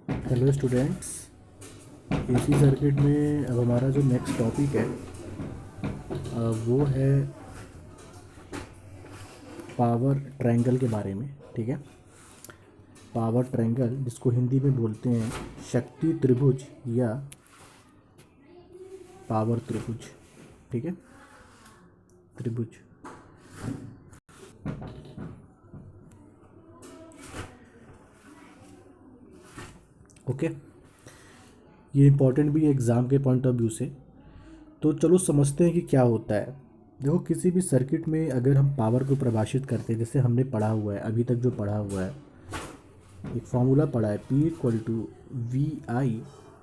Hello students. AC circuit में अब हमारा जो नेक्स्ट टॉपिक है वो है पावर ट्रायंगल के बारे में। ठीक है, पावर ट्रायंगल जिसको हिंदी में बोलते हैं शक्ति त्रिभुज या पावर त्रिभुज। ठीक है, त्रिभुज। ओके, ये इम्पॉर्टेंट भी है एग्ज़ाम के पॉइंट ऑफ व्यू से। तो चलो समझते हैं कि क्या होता है। देखो, किसी भी सर्किट में अगर हम पावर को परिभाषित करते हैं, जैसे हमने पढ़ा हुआ है अभी तक, जो पढ़ा हुआ है एक फॉर्मूला पढ़ा है, P equal to V I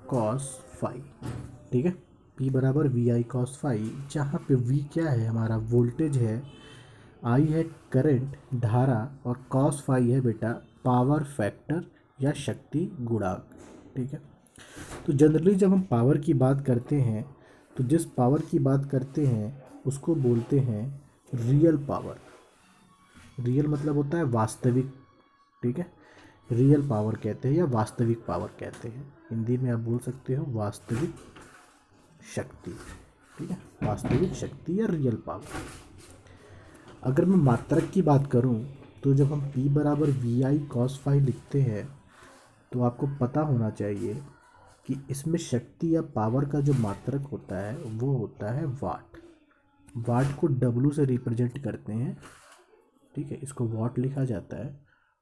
cos phi. ठीक है, P बराबर वी आई कॉस फाई, जहाँ पे V क्या है, हमारा वोल्टेज है, I है करंट, धारा, और कॉस फाई है बेटा पावर फैक्टर या शक्ति गुणांक। ठीक है, तो जनरली जब हम पावर की बात करते हैं तो जिस पावर की बात करते हैं उसको बोलते हैं रियल पावर। रियल मतलब होता है वास्तविक। ठीक है, रियल पावर कहते हैं या वास्तविक पावर कहते हैं। हिंदी में आप बोल सकते हो वास्तविक शक्ति। ठीक है, वास्तविक शक्ति या रियल पावर। अगर मैं मात्रक की बात करूं तो जब हम P बराबर वी आई कॉस फाई लिखते हैं तो आपको पता होना चाहिए कि इसमें शक्ति या पावर का जो मात्रक होता है वो होता है वाट। वाट को W से रिप्रेजेंट करते हैं। ठीक है, इसको वाट लिखा जाता है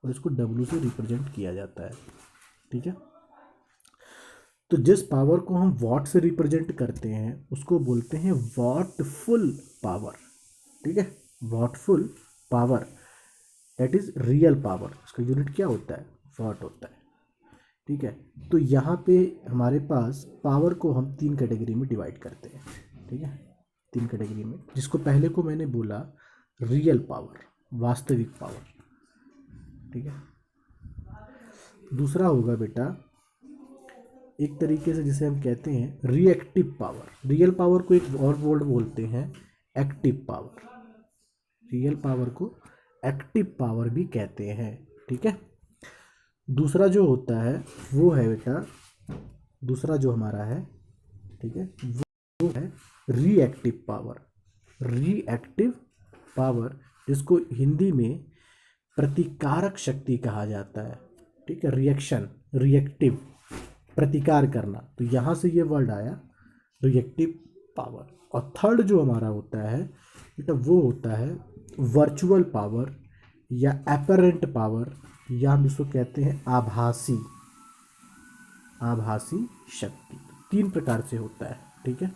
और इसको W से रिप्रेजेंट किया जाता है। ठीक है, तो जिस पावर को हम वाट से रिप्रेजेंट करते हैं उसको बोलते हैं वाटफुल पावर। ठीक है, वाटफुल power, that is real power. इसका यूनिट क्या होता है, वाट होता है। ठीक है, तो यहाँ पे हमारे पास पावर को हम 3 कैटेगरी में डिवाइड करते हैं। ठीक है, 3 कैटेगरी में, जिसको पहले को मैंने बोला रियल पावर, वास्तविक पावर। ठीक है, दूसरा होगा बेटा एक तरीके से जिसे हम कहते हैं रिएक्टिव पावर। रियल पावर को एक और वर्ड बोलते हैं एक्टिव पावर। रियल पावर को एक्टिव पावर भी कहते हैं। ठीक है, दूसरा जो होता है वो है बेटा, दूसरा जो हमारा है, ठीक है, वो है रिएक्टिव पावर। रिएक्टिव पावर जिसको हिंदी में प्रतिकारक शक्ति कहा जाता है। ठीक है, रिएक्शन, रिएक्टिव, प्रतिकार करना, तो यहाँ से ये वर्ड आया रिएक्टिव पावर। और थर्ड जो हमारा होता है बेटा वो होता है वर्चुअल पावर या एपरेंट पावर, या हम इसको कहते हैं आभासी, आभासी शक्ति। 3 प्रकार से होता है। ठीक है,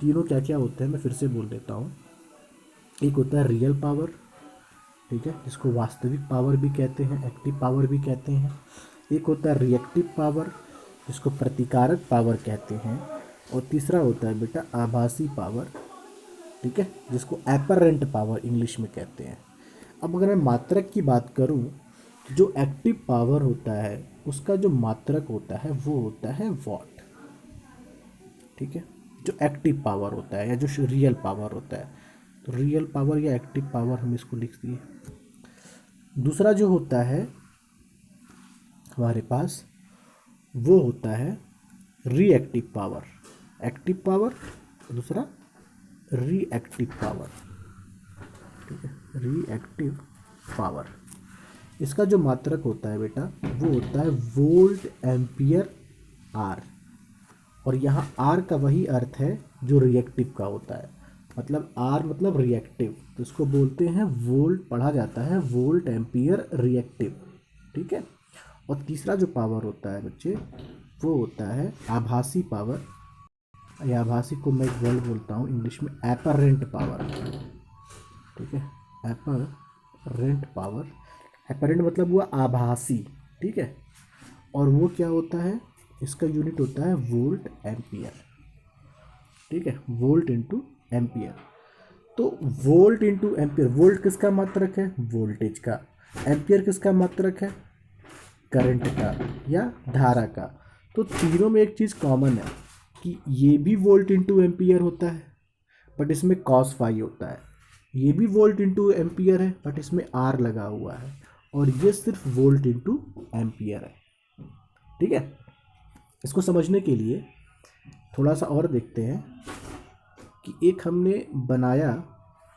तीनों क्या क्या होते हैं मैं फिर से बोल देता हूँ। एक होता है रियल पावर, ठीक है, जिसको वास्तविक पावर भी कहते हैं, एक्टिव पावर भी कहते हैं। एक होता है रिएक्टिव पावर जिसको प्रतिकारक पावर कहते हैं। और तीसरा होता है बेटा आभासी पावर, ठीक है, जिसको एपरेंट पावर इंग्लिश में कहते हैं। अब अगर मैं मात्रक की बात करूं तो जो एक्टिव पावर होता है उसका जो मात्रक होता है वो होता है वॉट। ठीक है, जो एक्टिव पावर होता है या जो रियल पावर होता है, तो रियल पावर या एक्टिव पावर हम इसको लिख दिए। दूसरा जो होता है हमारे पास वो होता है रिएक्टिव पावर। एक्टिव पावर, दूसरा रिएक्टिव पावर। ठीक है, रिएक्टिव पावर, इसका जो मात्रक होता है बेटा वो होता है वोल्ट एम्पियर आर। और यहाँ आर का वही अर्थ है जो रिएक्टिव का होता है, मतलब आर मतलब रिएक्टिव, तो इसको बोलते हैं वोल्ट, पढ़ा जाता है वोल्ट एम्पियर रिएक्टिव। ठीक है, और तीसरा जो पावर होता है बच्चे वो होता है आभासी पावर, या आभासी को मैं एक वर्ड बोलता हूँ इंग्लिश में एपरेंट पावर। ठीक है, एपरेंट पावर, एपरेंट मतलब हुआ आभासी। ठीक है, और वो क्या होता है, इसका यूनिट होता है वोल्ट एम्पियर। ठीक है, वोल्ट इंटू एम्पियर। तो वोल्ट इंटू एम्पियर, वोल्ट किसका मात्रक है, वोल्टेज का। एम्पियर किसका मात्रक है, करंट का या धारा का। तो तीनों में एक चीज़ कॉमन है कि ये भी वोल्ट इंटू एम्पियर होता है बट इसमें कॉस फाई होता है, ये भी वोल्ट इंटू एम्पियर है बट इसमें आर लगा हुआ है, और ये सिर्फ वोल्ट इंटू एम्पियर है। ठीक है, इसको समझने के लिए थोड़ा सा और देखते हैं कि एक हमने बनाया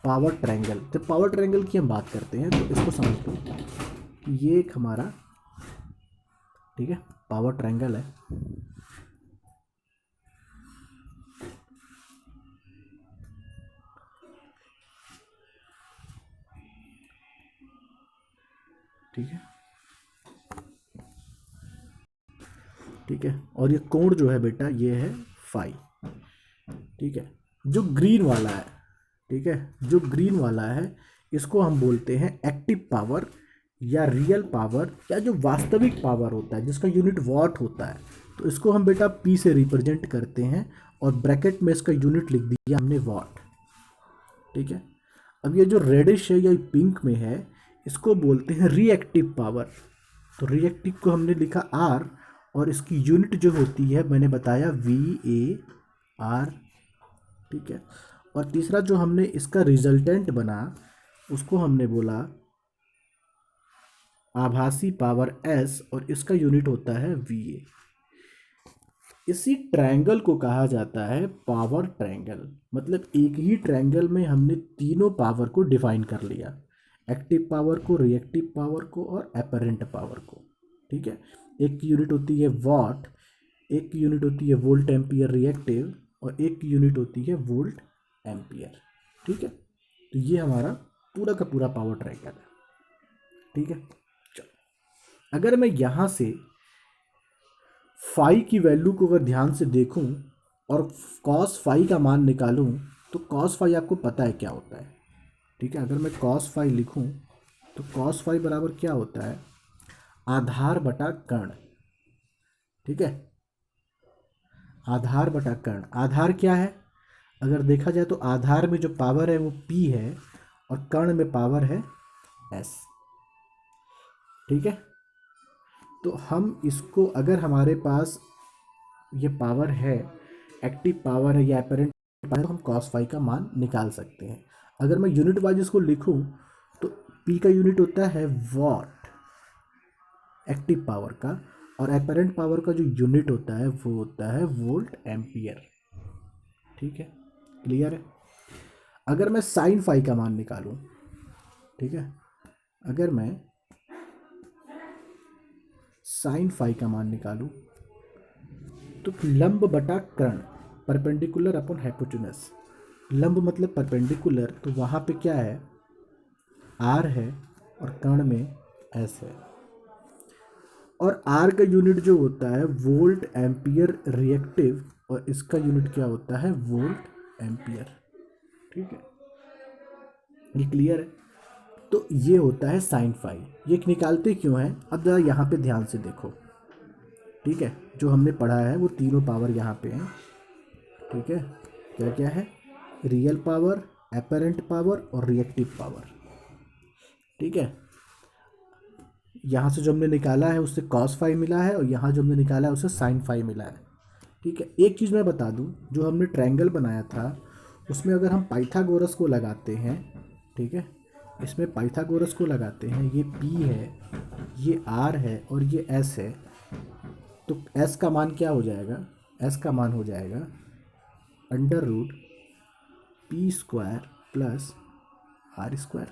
पावर ट्रायंगल। जब पावर ट्रायंगल की हम बात करते हैं तो इसको समझ लो कि ये एक हमारा, ठीक है, पावर ट्रायंगल है। ठीक है, ठीक है, और ये कोण जो है बेटा ये है फाई। ठीक है, जो ग्रीन वाला है, ठीक है, जो ग्रीन वाला है इसको हम बोलते हैं एक्टिव पावर या रियल पावर, या जो वास्तविक पावर होता है जिसका यूनिट वॉट होता है। तो इसको हम बेटा पी से रिप्रेजेंट करते हैं और ब्रैकेट में इसका यूनिट लिख दिया हमने वॉट। ठीक है, अब ये जो रेडिश है या पिंक में है इसको बोलते हैं रिएक्टिव पावर। तो रिएक्टिव को हमने लिखा आर, और इसकी यूनिट जो होती है मैंने बताया वी ए आर। ठीक है, और तीसरा जो हमने इसका रिजल्टेंट बना उसको हमने बोला आभासी पावर एस, और इसका यूनिट होता है वी ए। इसी ट्रायंगल को कहा जाता है पावर ट्रायंगल। मतलब एक ही ट्रायंगल में हमने तीनों पावर को डिफाइन कर लिया, एक्टिव पावर को, रिएक्टिव पावर को और एपरेंट पावर को। ठीक है, एक की यूनिट होती है वॉट, एक की यूनिट होती है वोल्ट एम्पियर रिएक्टिव, और एक की यूनिट होती है वोल्ट एम्पियर। ठीक है, तो ये हमारा पूरा का पूरा पावर ट्रायंगल है। ठीक है, चलो अगर मैं यहाँ से फाई की वैल्यू को अगर ध्यान से देखूं और कॉस फाई का मान निकालूं, तो कॉस फाई आपको पता है क्या होता है। ठीक है, अगर मैं कॉस फाई लिखूं तो कॉस फाई बराबर क्या होता है, आधार बटा कर्ण। ठीक है, आधार बटा कर्ण। आधार क्या है, अगर देखा जाए तो आधार में जो पावर है वो P है और कर्ण में पावर है S। ठीक है, तो हम इसको, अगर हमारे पास ये पावर है, एक्टिव पावर है या एपरेंट पावर, तो हम कॉस फाई का मान निकाल सकते हैं। अगर मैं यूनिट वाइज इसको लिखूं तो P का यूनिट होता है वॉट एक्टिव पावर का, और एपरेंट पावर का जो यूनिट होता है वो होता है वोल्ट एम्पियर। ठीक है, क्लियर है। अगर मैं साइन फाई का मान निकालूं, ठीक है, अगर मैं साइन फाई का मान निकालूं तो लंब बटा कर्ण, परपेंडिकुलर अपॉन हाइपोटेनस। लंब मतलब परपेंडिकुलर, तो वहाँ पे क्या है, आर है और कर्ण में एस है। और आर का यूनिट जो होता है वोल्ट एम्पियर रिएक्टिव, और इसका यूनिट क्या होता है वोल्ट एम्पियर। ठीक है, ये क्लियर है। तो ये होता है साइन फाई। ये निकालते क्यों है, अब जरा यहाँ पे ध्यान से देखो। ठीक है, जो हमने पढ़ा है वो तीनों पावर यहाँ पे हैं। ठीक है, क्या क्या है, रियल पावर, एपरेंट पावर और रिएक्टिव पावर। ठीक है, यहाँ से जो हमने निकाला है उससे कॉस फाई मिला है, और यहाँ जो हमने निकाला है उससे साइन फाई मिला है। ठीक है, एक चीज़ मैं बता दूँ, जो हमने ट्रायंगल बनाया था उसमें अगर हम पाइथागोरस को लगाते हैं, ठीक है, इसमें पाइथागोरस को लगाते हैं, ये P है, ये R है और ये S है, तो S का मान क्या हो जाएगा, S का मान हो जाएगा under root P square plus R square.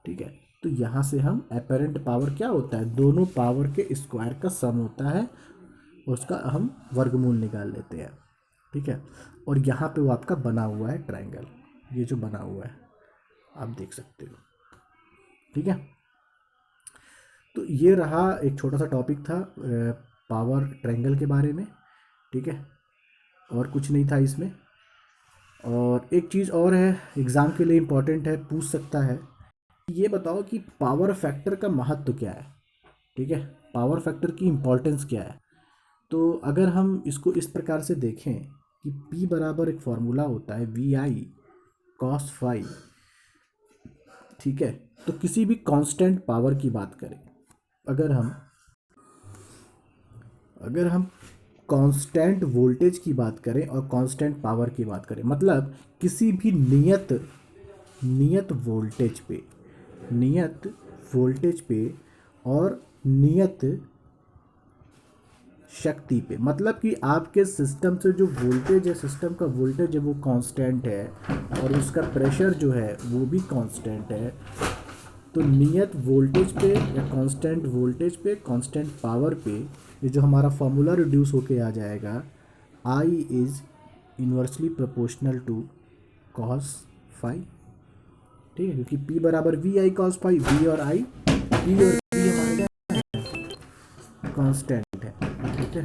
ठीक है, तो यहाँ से हम एपरेंट पावर क्या होता है, दोनों पावर के स्क्वायर का सम होता है, उसका हम वर्गमूल निकाल लेते हैं। ठीक है, और यहाँ पे वो आपका बना हुआ है ट्रायंगल, ये जो बना हुआ है आप देख सकते हो। ठीक है, तो ये रहा एक छोटा सा टॉपिक था पावर ट्रायंगल के बारे में। ठीक है, और कुछ नहीं था इसमें। और एक चीज़ और है, एग्ज़ाम के लिए इम्पोर्टेंट है, पूछ सकता है, ये बताओ कि पावर फैक्टर का महत्व क्या है। ठीक है, पावर फैक्टर की इम्पोर्टेंस क्या है। तो अगर हम इसको इस प्रकार से देखें कि P बराबर एक फॉर्मूला होता है वी आई कॉस फाई। ठीक है, तो किसी भी कांस्टेंट पावर की बात करें, अगर हम कांस्टेंट वोल्टेज की बात करें और कांस्टेंट पावर की बात करें, मतलब किसी भी नियत वोल्टेज पे और नियत शक्ति पे, मतलब कि आपके सिस्टम से जो वोल्टेज है, सिस्टम का वोल्टेज है वो कांस्टेंट है और उसका प्रेशर जो है वो भी कांस्टेंट है। तो नियत वोल्टेज पे या कांस्टेंट वोल्टेज पे कांस्टेंट पावर पे ये जो हमारा फॉर्मूला रिड्यूस होके आ जाएगा, I is inversely proportional to cos phi. ठीक है, क्योंकि P बराबर V I cos phi, V और I, P और V हमारे कांस्टेंट है। ठीक है,